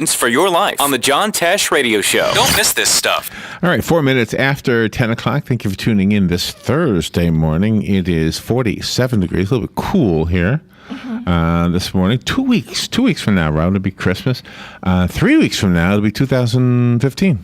For your life on the John Tesh Radio Show. Don't miss this stuff. All right, 4 minutes after 10 o'clock. Thank you for tuning in this Thursday morning. It is 47 degrees, a little bit cool here this morning. 2 weeks from now, Rob, it'll be Christmas. 3 weeks from now, it'll be 2015.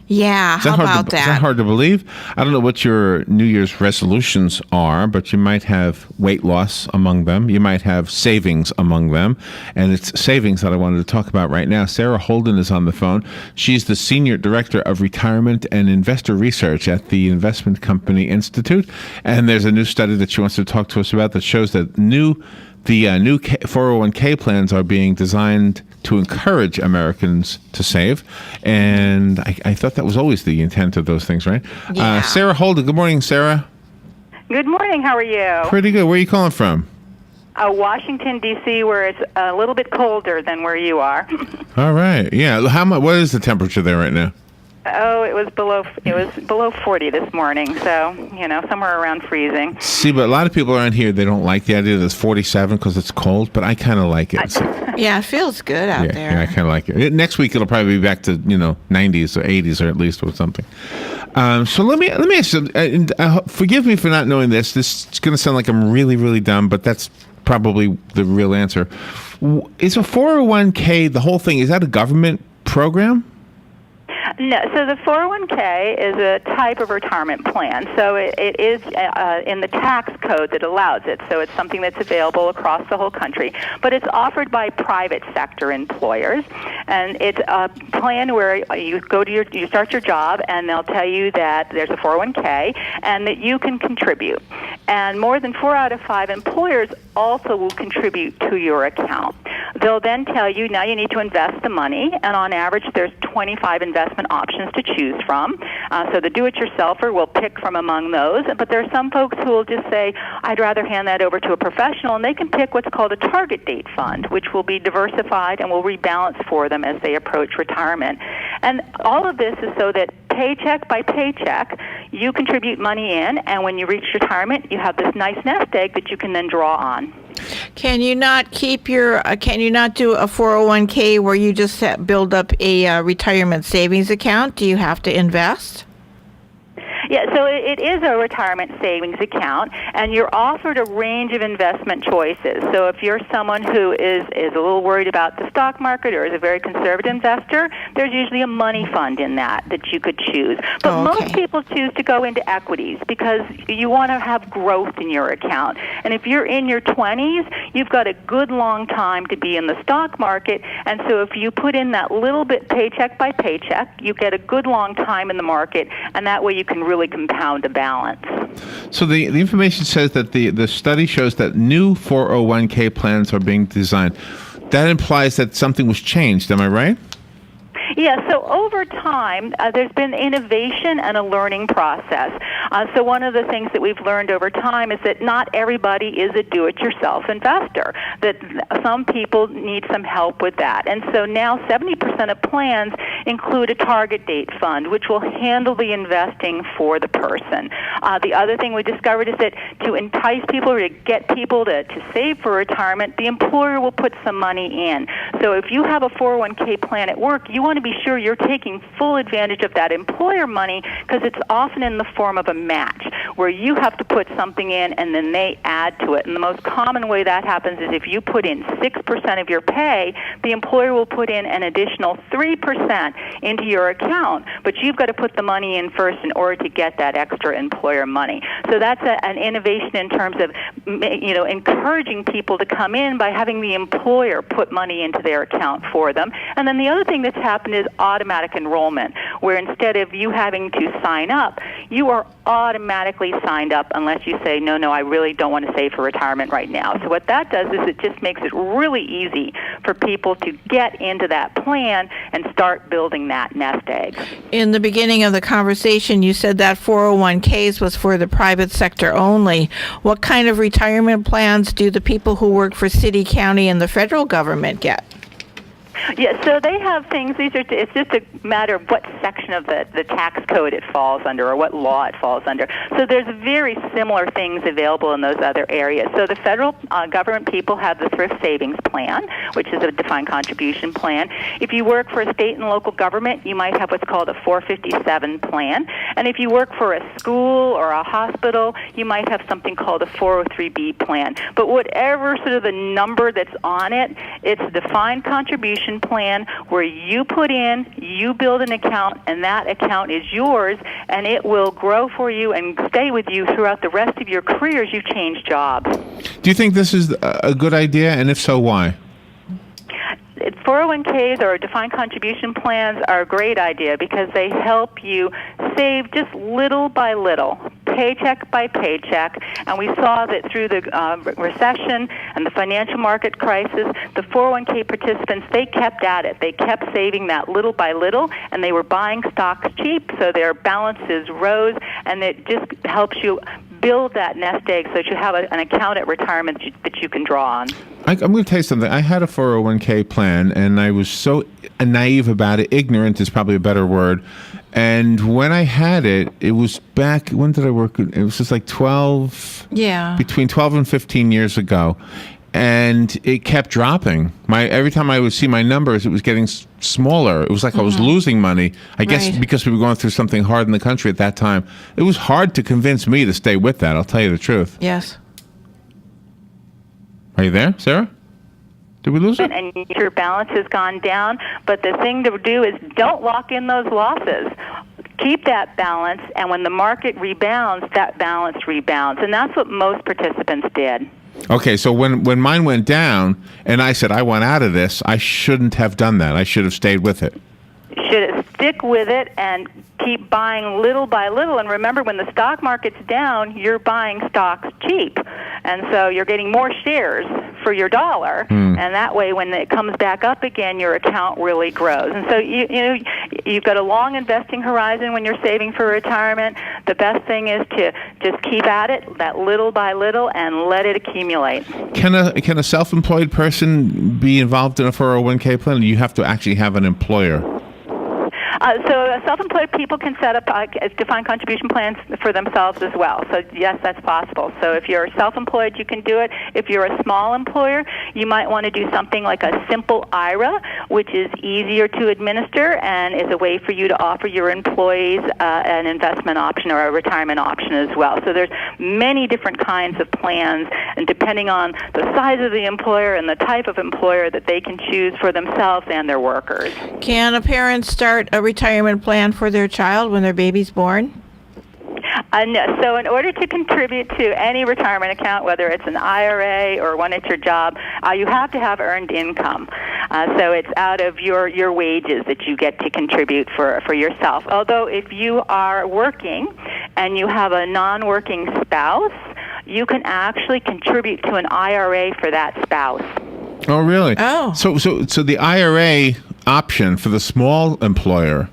Yeah, how about that? Is that hard to believe? I don't know what your New Year's resolutions are, but you might have weight loss among them. You might have savings among them. And it's savings that I wanted to talk about right now. Sarah Holden is on the phone. She's the Senior Director of Retirement and Investor Research at the Investment Company Institute. And there's a new study that she wants to talk to us about that shows that the new 401k plans are being designed to encourage Americans to save. And I thought that was always the intent of those things, right? Yeah. Sarah Holden. Good morning, Sarah. Good morning. How are you? Pretty good. Where are you calling from? Washington, D.C., where it's a little bit colder than where you are. All right. Yeah. How much? What is the temperature there right now? Oh, it was below 40 this morning, so, somewhere around freezing. See, but a lot of people around here, they don't like the idea that it's 47 because it's cold, but I kind of like it. Yeah, it feels good out there. Yeah, I kind of like it. Next week, it'll probably be back to, 90s or 80s or at least or something. So let me ask you, forgive me for not knowing this. This is going to sound like I'm really, really dumb, but that's probably the real answer. Is a 401k, the whole thing, is that a government program? No, so the 401k is a type of retirement plan. So it is in the tax code that allows it. So it's something that's available across the whole country. But it's offered by private sector employers. And it's a plan where you start your job and they'll tell you that there's a 401k and that you can contribute. And more than 4 out of 5 employers also will contribute to your account. They'll then tell you now you need to invest the money, and on average there's 25 investment options to choose from. So the do-it-yourselfer will pick from among those, but there are some folks who will just say, I'd rather hand that over to a professional, and they can pick what's called a target date fund, which will be diversified and will rebalance for them as they approach retirement. And all of this is so that paycheck by paycheck, you contribute money in, and when you reach retirement, you have this nice nest egg that you can then draw on. Can you not do a 401k where you just build up a retirement savings account? Do you have to invest? Yeah, so it is a retirement savings account, and you're offered a range of investment choices. So if you're someone who is a little worried about the stock market or is a very conservative investor, there's usually a money fund in that you could choose. But most people choose to go into equities because you want to have growth in your account. And if you're in your 20s, you've got a good long time to be in the stock market, and so if you put in that little bit paycheck by paycheck, you get a good long time in the market, and that way you can really compound a balance. So the information says that the study shows that new 401k plans are being designed. That implies that something was changed. Am I right? Yeah, so over time, there's been innovation and a learning process. So one of the things that we've learned over time is that not everybody is a do-it-yourself investor, that some people need some help with that. And so now 70% of plans include a target date fund, which will handle the investing for the person. The other thing we discovered is that to entice people or to get people to save for retirement, the employer will put some money in. So if you have a 401k plan at work, you want to be sure you're taking full advantage of that employer money because it's often in the form of a match where you have to put something in and then they add to it. And the most common way that happens is if you put in 6% of your pay, the employer will put in an additional 3% into your account, but you've got to put the money in first in order to get that extra employer money. So that's an innovation in terms of encouraging people to come in by having the employer put money into their account for them. And then the other thing that's happened is automatic enrollment, where instead of you having to sign up, you are automatically signed up unless you say, no, I really don't want to save for retirement right now. So what that does is it just makes it really easy for people to get into that plan and start building that nest egg. In the beginning of the conversation, you said that 401ks was for the private sector only. What kind of retirement plans do the people who work for city, county, and the federal government get? Yeah, so they have things. It's just a matter of what section of the tax code it falls under or what law it falls under. So there's very similar things available in those other areas. So the federal government people have the Thrift Savings Plan, which is a defined contribution plan. If you work for a state and local government, you might have what's called a 457 plan. And if you work for a school or a hospital, you might have something called a 403B plan. But whatever sort of the number that's on it, it's a defined contribution plan where you put in, you build an account, and that account is yours, and it will grow for you and stay with you throughout the rest of your career as you change jobs. Do you think this is a good idea, and if so, why? 401ks or defined contribution plans are a great idea because they help you save just little by little, paycheck by paycheck. And we saw that through the recession and the financial market crisis, the 401k participants, they kept at it. They kept saving that little by little, and they were buying stocks cheap, so their balances rose, and it just helps you build that nest egg so that you have an account at retirement that you can draw on. I'm going to tell you something. I had a 401k plan, and I was so naive about it. Ignorant is probably a better word. And when I had it, it was back, when did I work? It was just like 12, between 12 and 15 years ago. And it kept dropping. Every time I would see my numbers, it was getting smaller. It was like I was losing money. I guess because we were going through something hard in the country at that time. It was hard to convince me to stay with that, I'll tell you the truth. Yes. Are you there, Sarah? Did we lose it? And your balance has gone down. But the thing to do is don't lock in those losses. Keep that balance, and when the market rebounds, that balance rebounds. And that's what most participants did. Okay, so when mine went down and I said I want out of this, I shouldn't have done that. I should have stayed with it. Should stick with it and keep buying little by little. And remember, when the stock market's down, you're buying stocks cheap. And so you're getting more shares for your dollar. And that way, when it comes back up again, your account really grows. And so, you've got a long investing horizon when you're saving for retirement. The best thing is to just keep at it, that little by little, and let it accumulate. Can a self-employed person be involved in a 401k plan? Or you have to actually have an employer? So self-employed people can set up defined contribution plans for themselves as well. So, yes, that's possible. So if you're self-employed, you can do it. If you're a small employer, you might want to do something like a simple IRA, which is easier to administer and is a way for you to offer your employees an investment option or a retirement option as well. So there's many different kinds of plans, and depending on the size of the employer and the type of employer that they can choose for themselves and their workers. Can a parent start a retirement plan for their child when their baby's born? No. So in order to contribute to any retirement account, whether it's an IRA or one at your job, you have to have earned income. So it's out of your wages that you get to contribute for yourself. Although if you are working and you have a non-working spouse, you can actually contribute to an IRA for that spouse. Oh, really? Oh. So the IRA option for the small employer.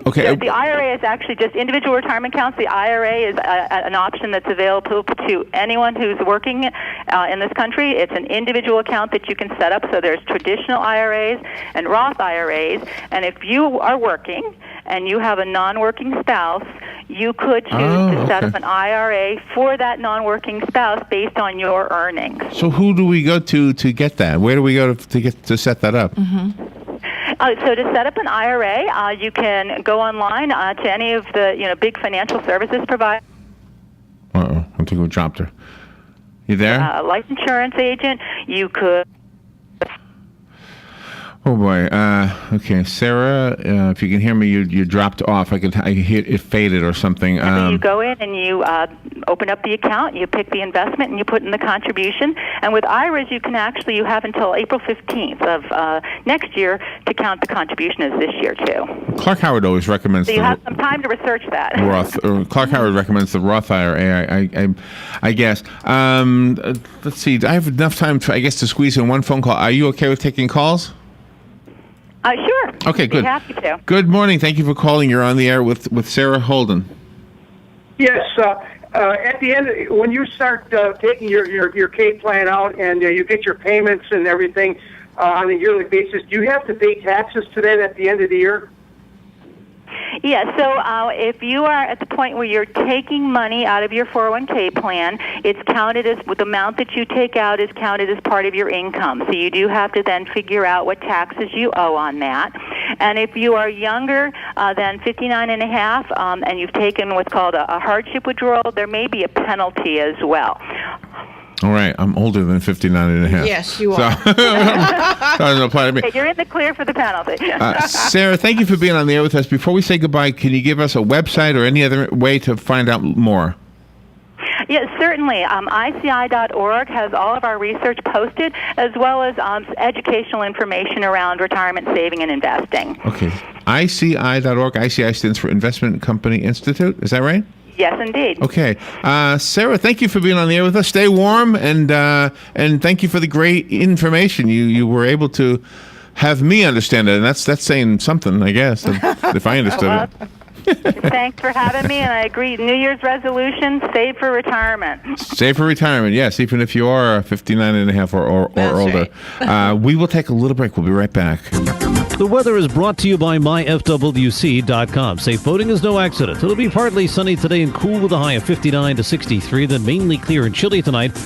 Okay. The IRA is actually just individual retirement accounts. The IRA is an option that's available to anyone who's working in this country. It's an individual account that you can set up. So there's traditional IRAs and Roth IRAs. And if you are working and you have a non-working spouse, you could choose to set up an IRA for that non-working spouse based on your earnings. So who do we go to get that? Where do we go to set that up? So to set up an IRA, you can go online to any of the big financial services providers. I think we dropped her. You there? Life insurance agent. You could. Oh boy. Okay, Sarah. If you can hear me, you dropped off. I hear it faded or something. And then you go in and you open up the account. You pick the investment and you put in the contribution. And with IRAs, you have until April 15th of next year to count the contribution as this year too. Clark Howard always recommends. So you have some time to research that. Roth. Clark Howard recommends the Roth IRA. I guess. Let's see. I have enough time to squeeze in one phone call. Are you okay with taking calls? Sure. Okay, good. Be happy to. Good morning. Thank you for calling. You're on the air with Sarah Holden. Yes. At the end, when you start taking your K plan out and you get your payments and everything, on a yearly basis, do you have to pay taxes to that at the end of the year? Yeah, so if you are at the point where you're taking money out of your 401k plan, it's counted as, the amount that you take out is counted as part of your income. So you do have to then figure out what taxes you owe on that. And if you are younger than 59 and a half, and you've taken what's called a hardship withdrawal, there may be a penalty as well. All right, I'm older than 59 and a half. Yes, you are. So, doesn't apply to me. You're in the clear for the penalty. Sarah, thank you for being on the air with us. Before we say goodbye, can you give us a website or any other way to find out more? Yes, certainly. ICI.org has all of our research posted, as well as educational information around retirement saving and investing. Okay, ICI.org. ICI stands for Investment Company Institute. Is that right? Yes, indeed. Okay. Sarah, thank you for being on the air with us. Stay warm, and thank you for the great information. You were able to have me understand it, and that's saying something, I guess, if I understood it. Thanks for having me, and I agree. New Year's resolution, save for retirement. Save for retirement, yes, even if you are 59 and a half or older. Right. We will take a little break. We'll be right back. The weather is brought to you by myfwc.com. Safe boating is no accident. It'll be partly sunny today and cool with a high of 59 to 63, then mainly clear and chilly tonight.